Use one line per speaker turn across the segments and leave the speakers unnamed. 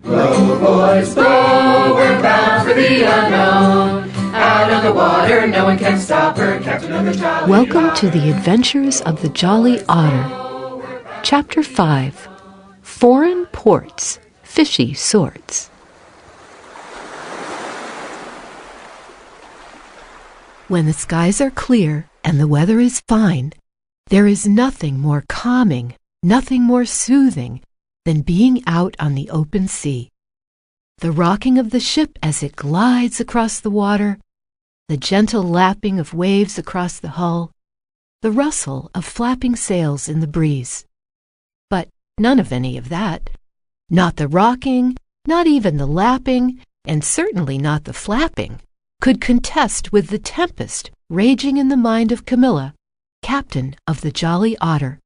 Blow, boys, blow, we're bound for the unknown. Out on the water, no one can stop her, Captain of the Jolly
Welcome
Otter.
to the Adventures of the Jolly Otter. Chapter 5. Foreign Ports, Fishy Sorts. When the skies are clear and the weather is fine, there is nothing more calming, nothing more soothing than being out on the open sea. The rocking of the ship as it glides across the water, the gentle lapping of waves across the hull, the rustle of flapping sails in the breeze. But none of any of that. Not the rocking, not even the lapping, and certainly not the flapping, could contest with the tempest raging in the mind of Camilla, captain of the Jolly Otter.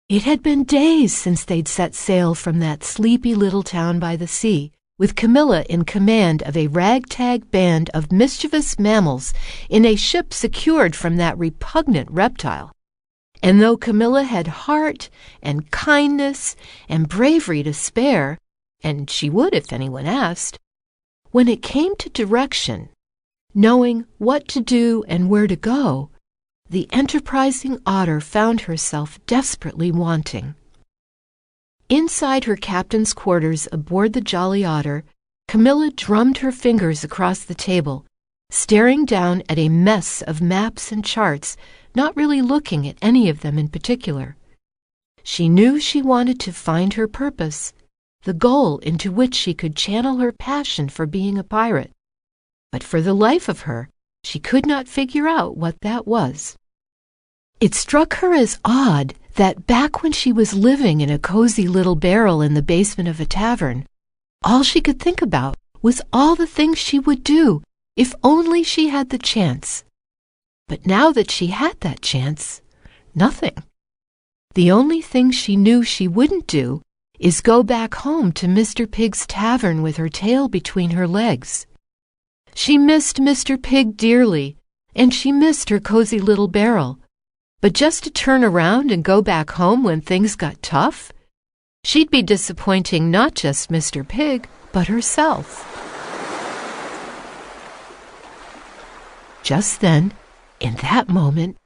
It had been days since they'd set sail from that sleepy little town by the sea, with Camilla in command of a ragtag band of mischievous mammals in a ship secured from that repugnant reptile. And though Camilla had heart and kindness and bravery to spare, and she would if anyone asked, when it came to direction, knowing what to do and where to go, the enterprising otter found herself desperately wanting. Inside her captain's quarters aboard the Jolly Otter, Camilla drummed her fingers across the table, staring down at a mess of maps and charts, not really looking at any of them in particular. She knew she wanted to find her purpose, the goal into which she could channel her passion for being a pirate. But for the life of her, she could not figure out what that was. It struck her as odd that back when she was living in a cozy little barrel in the basement of a tavern, all she could think about was all the things she would do if only she had the chance. But now that she had that chance, nothing. The only thing she knew she wouldn't do is go back home to Mr. Pig's tavern with her tail between her legs. She missed Mr. Pig dearly, and she missed her cozy little barrel. But just to turn around and go back home when things got tough, she'd be disappointing not just Mr. Pig, but herself. Just then, in that moment,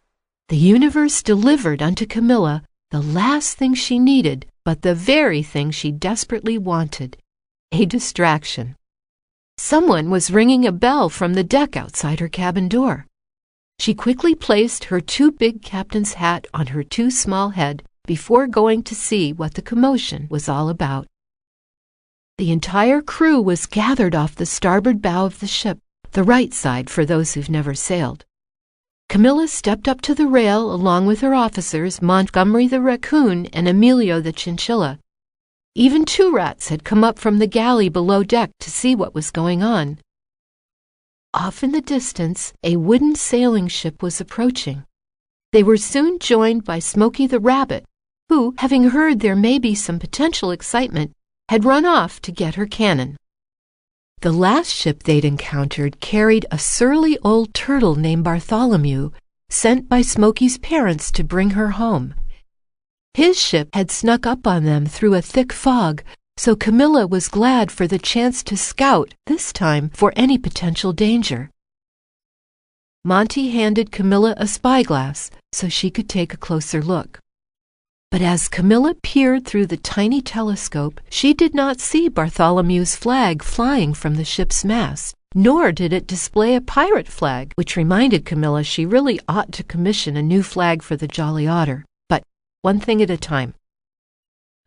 the universe delivered unto Camilla the last thing she needed, but the very thing she desperately wanted, a distraction. Someone was ringing a bell from the deck outside her cabin door. She quickly placed her too big captain's hat on her too small head before going to see what the commotion was all about. The entire crew was gathered off the starboard bow of the ship, the right side for those who've never sailed. Camilla stepped up to the rail along with her officers, Montgomery the raccoon and Emilio the chinchilla. Even two rats had come up from the galley below deck to see what was going on. Off in the distance, a wooden sailing ship was approaching. They were soon joined by Smokey the rabbit, who, having heard there may be some potential excitement, had run off to get her cannon. The last ship they'd encountered carried a surly old turtle named Bartholomew, sent by Smokey's parents to bring her home. His ship had snuck up on them through a thick fog, so Camilla was glad for the chance to scout, this time for any potential danger. Monty handed Camilla a spyglass so she could take a closer look. But as Camilla peered through the tiny telescope, she did not see Bartholomew's flag flying from the ship's mast, nor did it display a pirate flag, which reminded Camilla she really ought to commission a new flag for the Jolly Otter. But one thing at a time.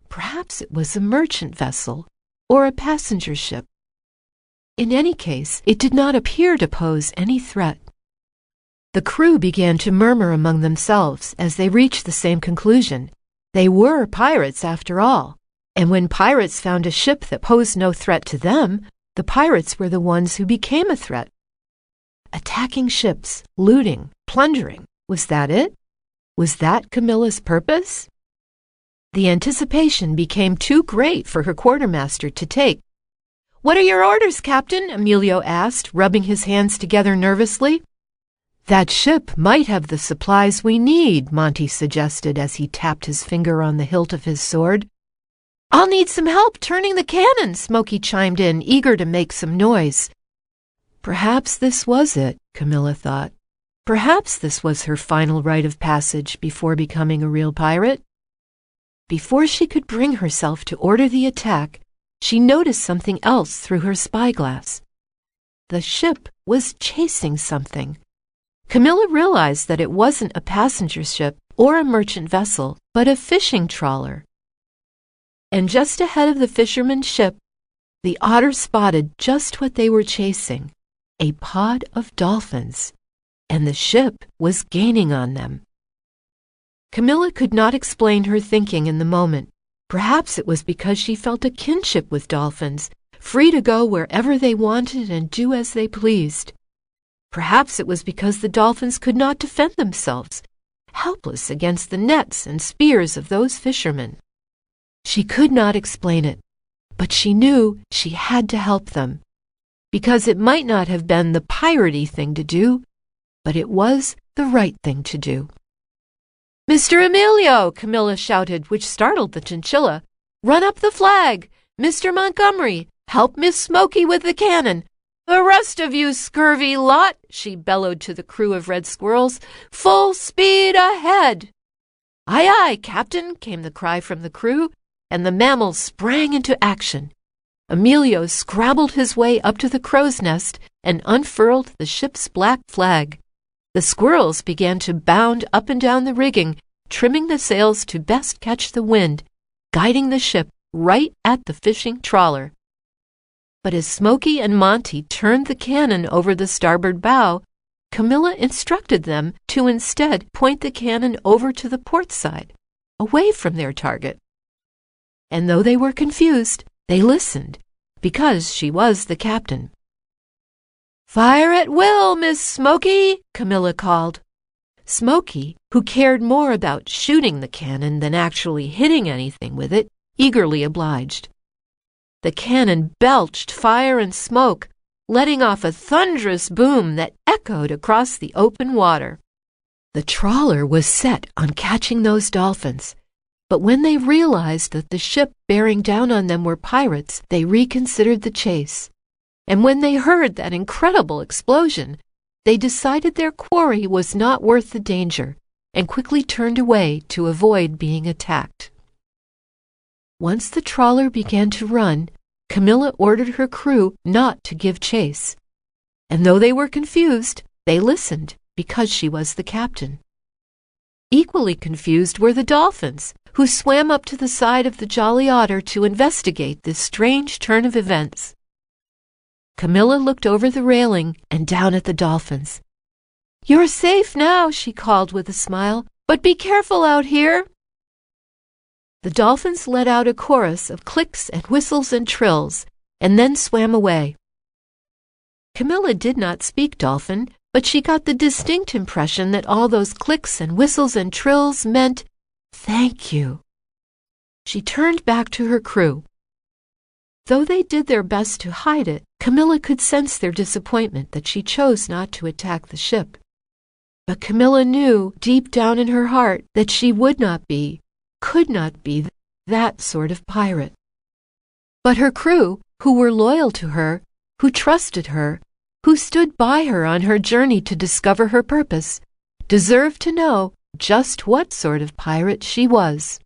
Perhaps it was a merchant vessel or a passenger ship. In any case, it did not appear to pose any threat. The crew began to murmur among themselves as they reached the same conclusion. They were pirates after all, and when pirates found a ship that posed no threat to them, the pirates were the ones who became a threat. Attacking ships, looting, plundering, was that it? Was that Camilla's purpose? The anticipation became too great for her quartermaster to take. "What are your orders, Captain?" Emilio asked, rubbing his hands together nervously. "That ship might have the supplies we need," Monty suggested as he tapped his finger on the hilt of his sword. "I'll need some help turning the cannon," Smokey chimed in, eager to make some noise. Perhaps this was it, Camilla thought. Perhaps this was her final rite of passage before becoming a real pirate. Before she could bring herself to order the attack, she noticed something else through her spyglass. The ship was chasing something. Camilla realized that it wasn't a passenger ship or a merchant vessel, but a fishing trawler. And just ahead of the fisherman's ship, the Otter spotted just what they were chasing, a pod of dolphins, and the ship was gaining on them. Camilla could not explain her thinking in the moment. Perhaps it was because she felt a kinship with dolphins, free to go wherever they wanted and do as they pleased. Perhaps it was because the dolphins could not defend themselves, helpless against the nets and spears of those fishermen. She could not explain it, but she knew she had to help them, because it might not have been the piratey thing to do, but it was the right thing to do. "Mr. Emilio!" Camilla shouted, which startled the chinchilla. "Run up the flag! Mr. Montgomery, help Miss Smoky with the cannon! The rest of you scurvy lot," she bellowed to the crew of red squirrels, "full speed ahead!" "Aye, aye, Captain," came the cry from the crew, and the mammals sprang into action. Emilio scrabbled his way up to the crow's nest and unfurled the ship's black flag. The squirrels began to bound up and down the rigging, trimming the sails to best catch the wind, guiding the ship right at the fishing trawler. But as Smokey and Monty turned the cannon over the starboard bow, Camilla instructed them to instead point the cannon over to the port side, away from their target. And though they were confused, they listened, because she was the captain. "Fire at will, Miss Smoky," Camilla called. Smokey, who cared more about shooting the cannon than actually hitting anything with it, eagerly obliged. The cannon belched fire and smoke, letting off a thunderous boom that echoed across the open water. The trawler was set on catching those dolphins, but when they realized that the ship bearing down on them were pirates, they reconsidered the chase. And when they heard that incredible explosion, they decided their quarry was not worth the danger and quickly turned away to avoid being attacked. Once the trawler began to run, Camilla ordered her crew not to give chase. And though they were confused, they listened because she was the captain. Equally confused were the dolphins, who swam up to the side of the Jolly Otter to investigate this strange turn of events. Camilla looked over the railing and down at the dolphins. "You're safe now," she called with a smile, "but be careful out here." The dolphins let out a chorus of clicks and whistles and trills, and then swam away. Camilla did not speak dolphin, but she got the distinct impression that all those clicks and whistles and trills meant, "Thank you." She turned back to her crew. Though they did their best to hide it, Camilla could sense their disappointment that she chose not to attack the ship. But Camilla knew deep down in her heart that she would not be, could not be, that sort of pirate. But her crew, who were loyal to her, who trusted her, who stood by her on her journey to discover her purpose, deserved to know just what sort of pirate she was.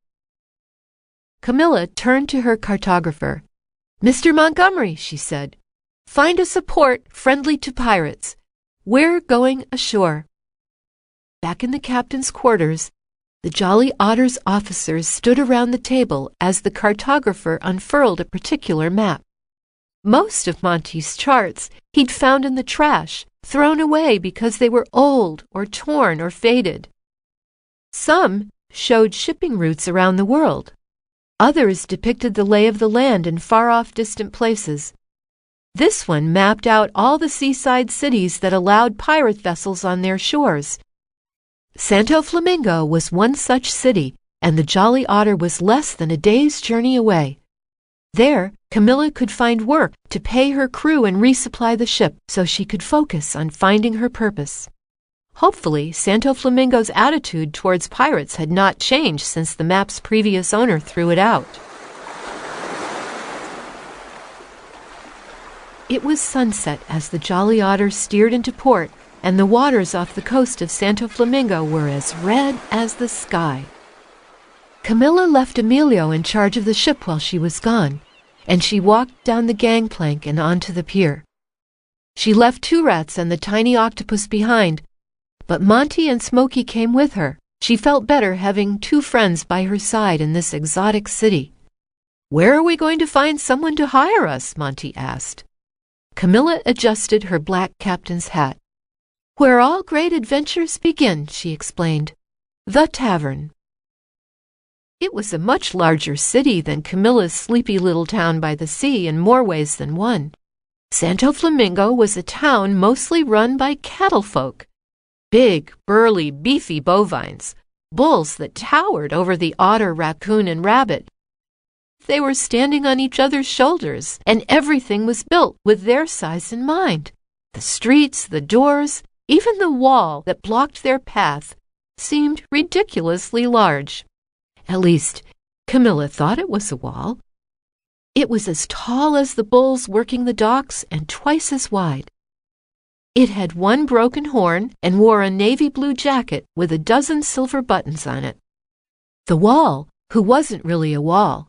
Camilla turned to her cartographer. "Mr. Montgomery," she said, "find us a port friendly to pirates. We're going ashore." Back in the captain's quarters, the Jolly Otter's officers stood around the table as the cartographer unfurled a particular map. Most of Monty's charts he'd found in the trash, thrown away because they were old or torn or faded. Some showed shipping routes around the world. Others depicted the lay of the land in far-off distant places. This one mapped out all the seaside cities that allowed pirate vessels on their shores. Santo Flamingo was one such city, and the Jolly Otter was less than a day's journey away. There, Camilla could find work to pay her crew and resupply the ship so she could focus on finding her purpose. Hopefully, Santo Flamingo's attitude towards pirates had not changed since the map's previous owner threw it out. It was sunset as the Jolly Otter steered into port, and the waters off the coast of Santo Flamingo were as red as the sky. Camilla left Emilio in charge of the ship while she was gone, and she walked down the gangplank and onto the pier. She left Two Rats and the tiny octopus behind, but Monty and Smokey came with her. She felt better having two friends by her side in this exotic city. "Where are we going to find someone to hire us?" Monty asked. Camilla adjusted her black captain's hat. "Where all great adventures begin," she explained. "The tavern." It was a much larger city than Camilla's sleepy little town by the sea in more ways than one. Santo Flamingo was a town mostly run by cattle folk. Big, burly, beefy bovines, bulls that towered over the otter, raccoon, and rabbit. They were standing on each other's shoulders, and everything was built with their size in mind. The streets, the doors, even the wall that blocked their path seemed ridiculously large. At least, Camilla thought it was a wall. It was as tall as the bulls working the docks and twice as wide. It had one broken horn and wore a navy blue jacket with a dozen silver buttons on it. The wall, who wasn't really a wall,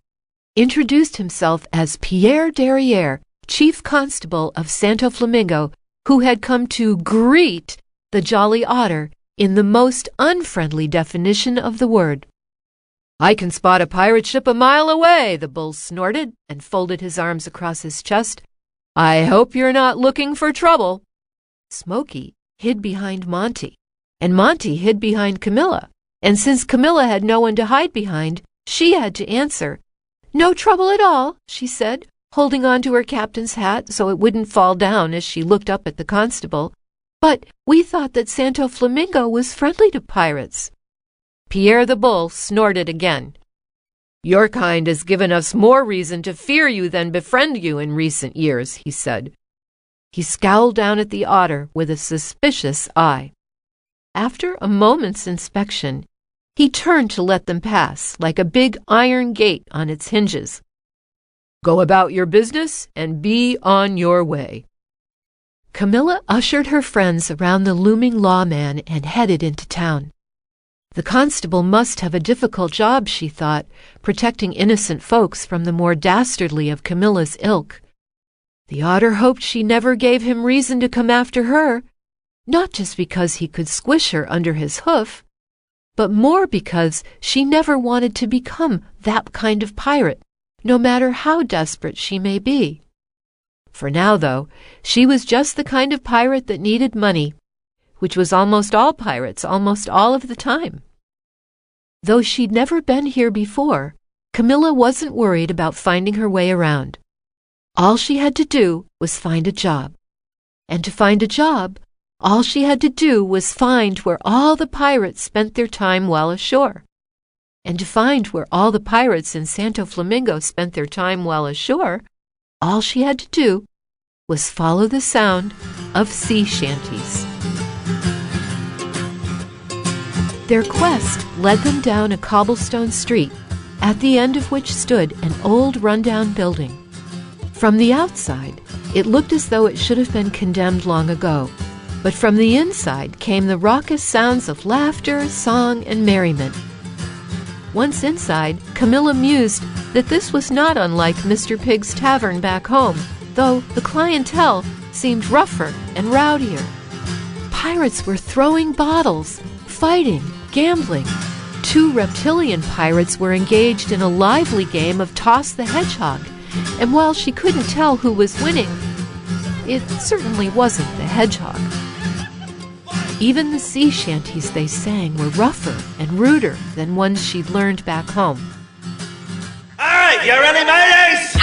introduced himself as Pierre Derriere, chief constable of Santo Flamingo, who had come to greet the Jolly Otter in the most unfriendly definition of the word. "I can spot a pirate ship a mile away," the bull snorted and folded his arms across his chest. "I hope you're not looking for trouble." Smokey hid behind Monty, and Monty hid behind Camilla, and since Camilla had no one to hide behind, she had to answer. "No trouble at all," she said, holding on to her captain's hat so it wouldn't fall down as she looked up at the constable. "But we thought that Santo Flamingo was friendly to pirates." Pierre the bull snorted again. "Your kind has given us more reason to fear you than befriend you in recent years," he said. He scowled down at the otter with a suspicious eye. After a moment's inspection, he turned to let them pass, like a big iron gate on its hinges. "Go about your business and be on your way." Camilla ushered her friends around the looming lawman and headed into town. The constable must have a difficult job, she thought, protecting innocent folks from the more dastardly of Camilla's ilk. The otter hoped she never gave him reason to come after her, not just because he could squish her under his hoof, but more because she never wanted to become that kind of pirate, no matter how desperate she may be. For now, though, she was just the kind of pirate that needed money, which was almost all pirates almost all of the time. Though she'd never been here before, Camilla wasn't worried about finding her way around. All she had to do was find a job. And to find a job, all she had to do was find where all the pirates spent their time while ashore. And to find where all the pirates in Santo Flamingo spent their time while ashore, all she had to do was follow the sound of sea shanties. Their quest led them down a cobblestone street, at the end of which stood an old rundown building. From the outside, it looked as though it should have been condemned long ago, but from the inside came the raucous sounds of laughter, song, and merriment. Once inside, Camilla mused that this was not unlike Mr. Pig's tavern back home, though the clientele seemed rougher and rowdier. Pirates were throwing bottles, fighting, gambling. Two reptilian pirates were engaged in a lively game of Toss the Hedgehog, and while she couldn't tell who was winning, it certainly wasn't the hedgehog. Even the sea shanties they sang were rougher and ruder than ones she'd learned back home.
"All right, you ready, mateys?"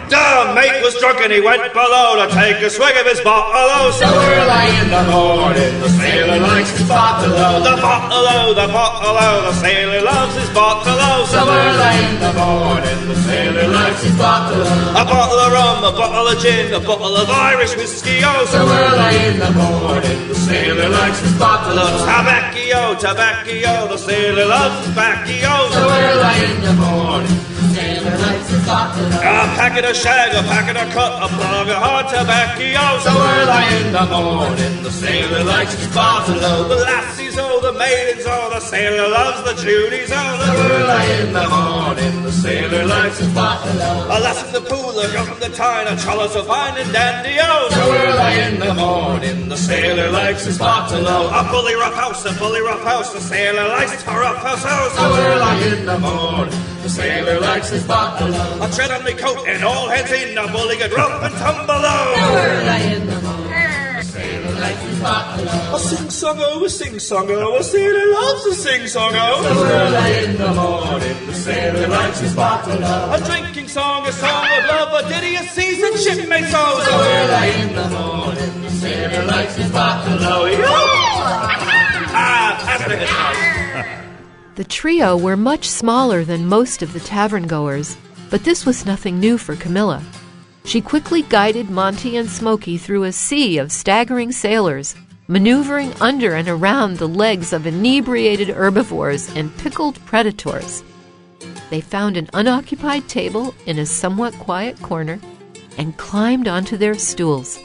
The mate was drunk and he went below to take a swig of his bottle-o.
So early in the morning, the sailor likes his bottle-o.
The bottle-o, the bottle-o, the sailor loves his bottle-o.
So early in the morning, the sailor likes his bottle-o.
A bottle of rum, a bottle of gin, a bottle of Irish whiskey-o.
So early in the morning, the sailor likes his bottle-o.
Tobacco, tobacco, the sailor loves tobacco.
So early in the morning, sailor likes his bottle.
A packet of shag, a packet of cut, a plug of hard tobacco.
So early in the morning, the sailor likes his bottle.
The lassies, oh, the maidens, oh, the sailor loves the Judies, oh.
So early in the morning, the sailor likes his bottle.
A lass in the pool, a girl from the Tyne, a chalice of wine and dandy, oh.
So early in the morning, the sailor likes his bottle.
A bully rough house, a bully rough house, the sailor likes to rough house, oh.
So early in the morning, the sailor likes his bottle.
A tread on me coat and all hands in, a bully get rough and tumble, oh.
So early in the morning, the sailor likes his bottle.
A sing-song, oh, a sing-song, oh, a sailor loves a sing-song, oh.
So early in the morning, the sailor likes his bottle.
A drinking song, a song of love, a ditty, a seasoned shipmate's oh.
So early in the morning, the sailor likes his bottle.
Pass the hit house.
The trio were much smaller than most of the tavern-goers, but this was nothing new for Camilla. She quickly guided Monty and Smokey through a sea of staggering sailors, maneuvering under and around the legs of inebriated herbivores and pickled predators. They found an unoccupied table in a somewhat quiet corner and climbed onto their stools.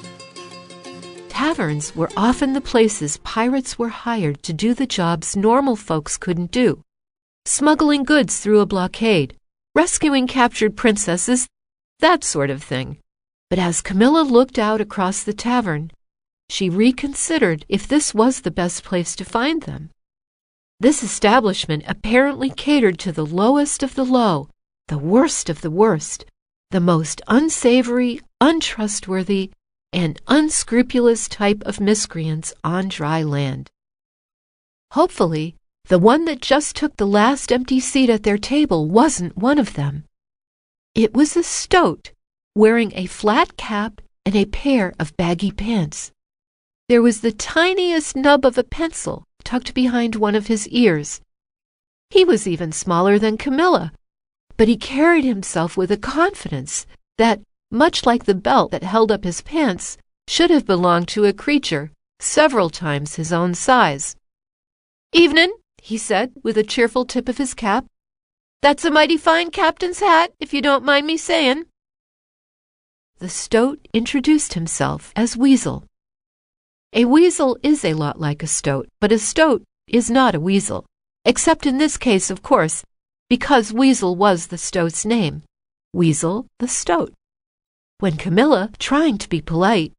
Taverns were often the places pirates were hired to do the jobs normal folks couldn't do. Smuggling goods through a blockade, rescuing captured princesses, that sort of thing. But as Camilla looked out across the tavern, she reconsidered if this was the best place to find them. This establishment apparently catered to the lowest of the low, the worst of the worst, the most unsavory, untrustworthy, and unscrupulous type of miscreants on dry land. Hopefully, the one that just took the last empty seat at their table wasn't one of them. It was a stoat, wearing a flat cap and a pair of baggy pants. There was the tiniest nub of a pencil tucked behind one of his ears. He was even smaller than Camilla, but he carried himself with a confidence that, much like the belt that held up his pants, should have belonged to a creature several times his own size. "Evenin'," he said, with a cheerful tip of his cap. "That's a mighty fine captain's hat, if you don't mind me sayin'." The stoat introduced himself as Weasel. A weasel is a lot like a stoat, but a stoat is not a weasel, except in this case, of course, because Weasel was the stoat's name. Weasel the stoat. When Camilla, trying to be polite,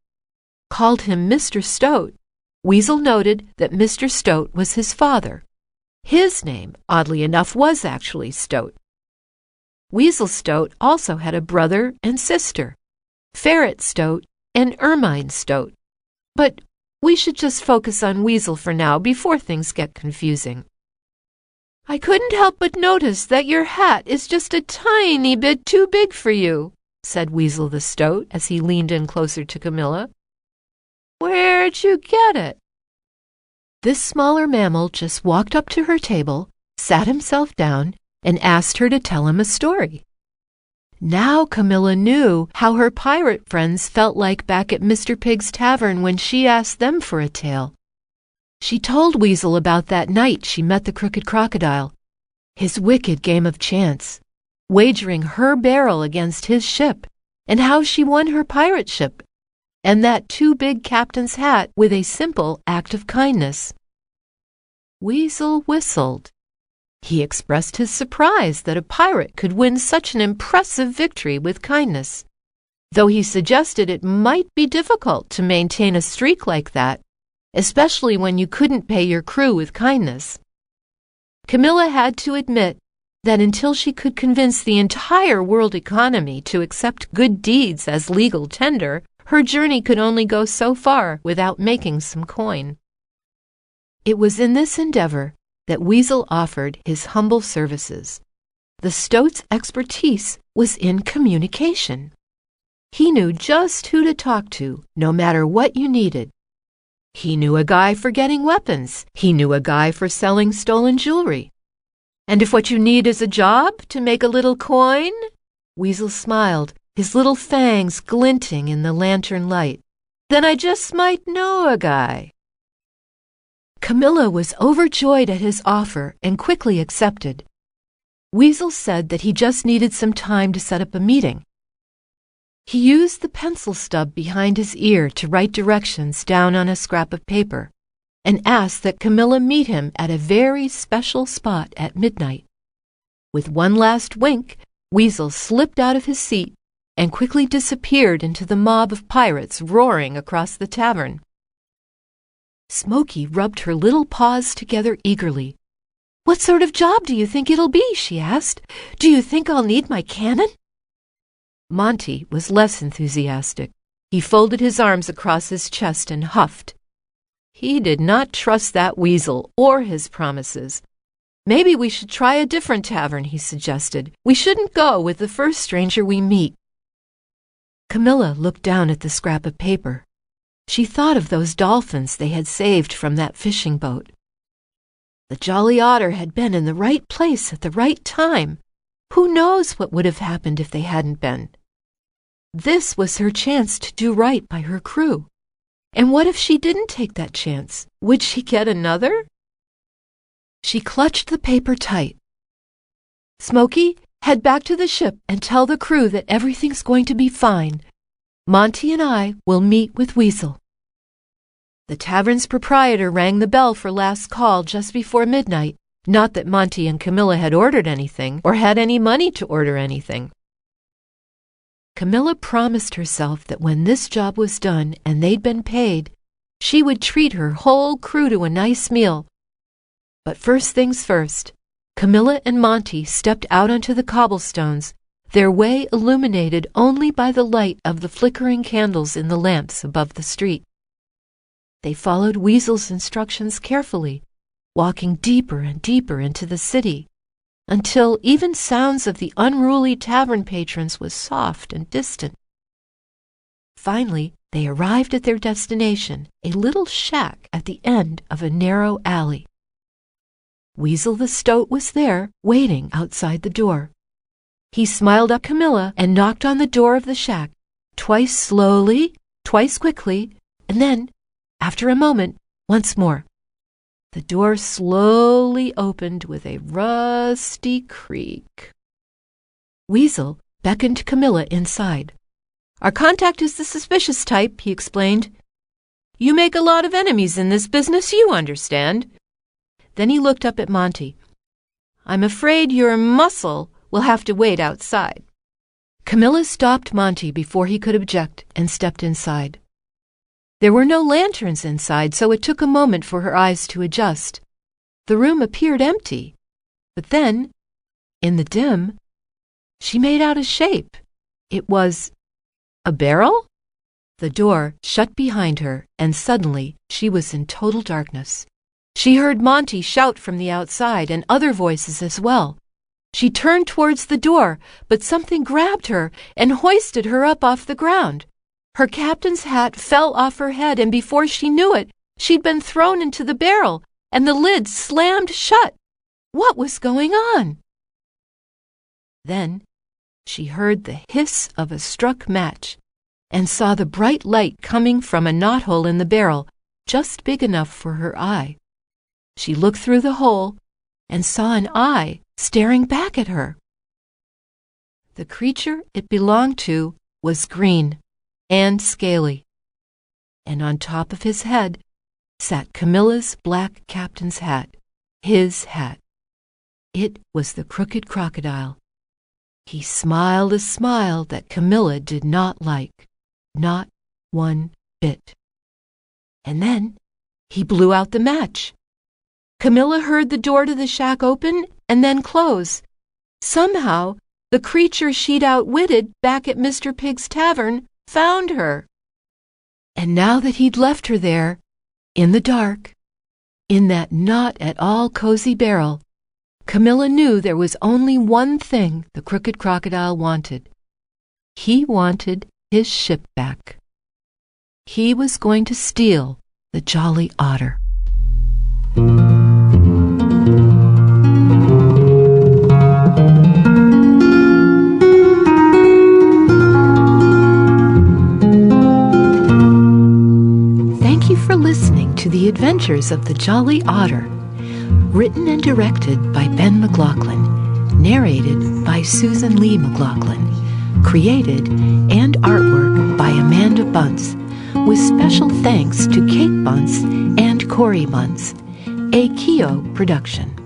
called him Mr. Stoat, Weasel noted that Mr. Stoat was his father. His name, oddly enough, was actually Stoat. Weasel Stoat also had a brother and sister, Ferret Stoat and Ermine Stoat. But we should just focus on Weasel for now before things get confusing. "I couldn't help but notice that your hat is just a tiny bit too big for you," said Weasel the Stoat as he leaned in closer to Camilla. "Where'd you get it?" This smaller mammal just walked up to her table, sat himself down, and asked her to tell him a story. Now Camilla knew how her pirate friends felt like back at Mr. Pig's tavern when she asked them for a tale. She told Weasel about that night she met the crooked crocodile, his wicked game of chance, wagering her barrel against his ship, and how she won her pirate ship, and that too big captain's hat with a simple act of kindness. Weasel whistled. He expressed his surprise that a pirate could win such an impressive victory with kindness, though he suggested it might be difficult to maintain a streak like that, especially when you couldn't pay your crew with kindness. Camilla had to admit that until she could convince the entire world economy to accept good deeds as legal tender, her journey could only go so far without making some coin. It was in this endeavor that Weasel offered his humble services. The Stoat's expertise was in communication. He knew just who to talk to, no matter what you needed. He knew a guy for getting weapons. He knew a guy for selling stolen jewelry. And if what you need is a job to make a little coin, Weasel smiled, his little fangs glinting in the lantern light, then I just might know a guy. Camilla was overjoyed at his offer and quickly accepted. Weasel said that he just needed some time to set up a meeting. He used the pencil stub behind his ear to write directions down on a scrap of paper and asked that Camilla meet him at a very special spot at midnight. With one last wink, Weasel slipped out of his seat and quickly disappeared into the mob of pirates roaring across the tavern. Smoky rubbed her little paws together eagerly. "What sort of job do you think it'll be?" she asked. "Do you think I'll need my cannon?" Monty was less enthusiastic. He folded his arms across his chest and huffed. He did not trust that weasel or his promises. "Maybe we should try a different tavern," he suggested. "We shouldn't go with the first stranger we meet." Camilla looked down at the scrap of paper. She thought of those dolphins they had saved from that fishing boat. The Jolly Otter had been in the right place at the right time. Who knows what would have happened if they hadn't been? This was her chance to do right by her crew. And what if she didn't take that chance? Would she get another? She clutched the paper tight. "Smoky, head back to the ship and tell the crew that everything's going to be fine. Monty and I will meet with Weasel." The tavern's proprietor rang the bell for last call just before midnight. Not that Monty and Camilla had ordered anything or had any money to order anything. Camilla promised herself that when this job was done and they'd been paid, she would treat her whole crew to a nice meal. But first things first, Camilla and Monty stepped out onto the cobblestones, their way illuminated only by the light of the flickering candles in the lamps above the street. They followed Weasel's instructions carefully, walking deeper and deeper into the city, until even sounds of the unruly tavern patrons was soft and distant. Finally, they arrived at their destination, a little shack at the end of a narrow alley. Weasel the Stoat was there, waiting outside the door. He smiled at Camilla and knocked on the door of the shack, twice slowly, twice quickly, and then, after a moment, once more. The door slowly opened with a rusty creak. Weasel beckoned Camilla inside. "Our contact is the suspicious type," he explained. "You make a lot of enemies in this business, you understand." Then he looked up at Monty. "I'm afraid your muscle will have to wait outside." Camilla stopped Monty before he could object and stepped inside. There were no lanterns inside, so it took a moment for her eyes to adjust. The room appeared empty, but then, in the dim, she made out a shape. It was a barrel? The door shut behind her, and suddenly she was in total darkness. She heard Monty shout from the outside and other voices as well. She turned towards the door, but something grabbed her and hoisted her up off the ground. Her captain's hat fell off her head, and before she knew it, she'd been thrown into the barrel, and the lid slammed shut. What was going on? Then she heard the hiss of a struck match and saw the bright light coming from a knothole in the barrel, just big enough for her eye. She looked through the hole and saw an eye staring back at her. The creature it belonged to was green and scaly, and on top of his head sat Camilla's black captain's hat, his hat. It was the crooked crocodile. He smiled a smile that Camilla did not like, not one bit. And then he blew out the match. Camilla heard the door to the shack open and then close. Somehow, the creature she'd outwitted back at Mr. Pig's tavern found her. And now that he'd left her there, in the dark, in that not at all cozy barrel, Camilla knew there was only one thing the crooked crocodile wanted. He wanted his ship back. He was going to steal the Jolly Otter. Thank you for listening to The Adventures of the Jolly Otter, written and directed by Ben McLaughlin, narrated by Susan Lee McLaughlin, created and artwork by Amanda Bunce, with special thanks to Kate Bunce and Corey Bunce, a Keo production.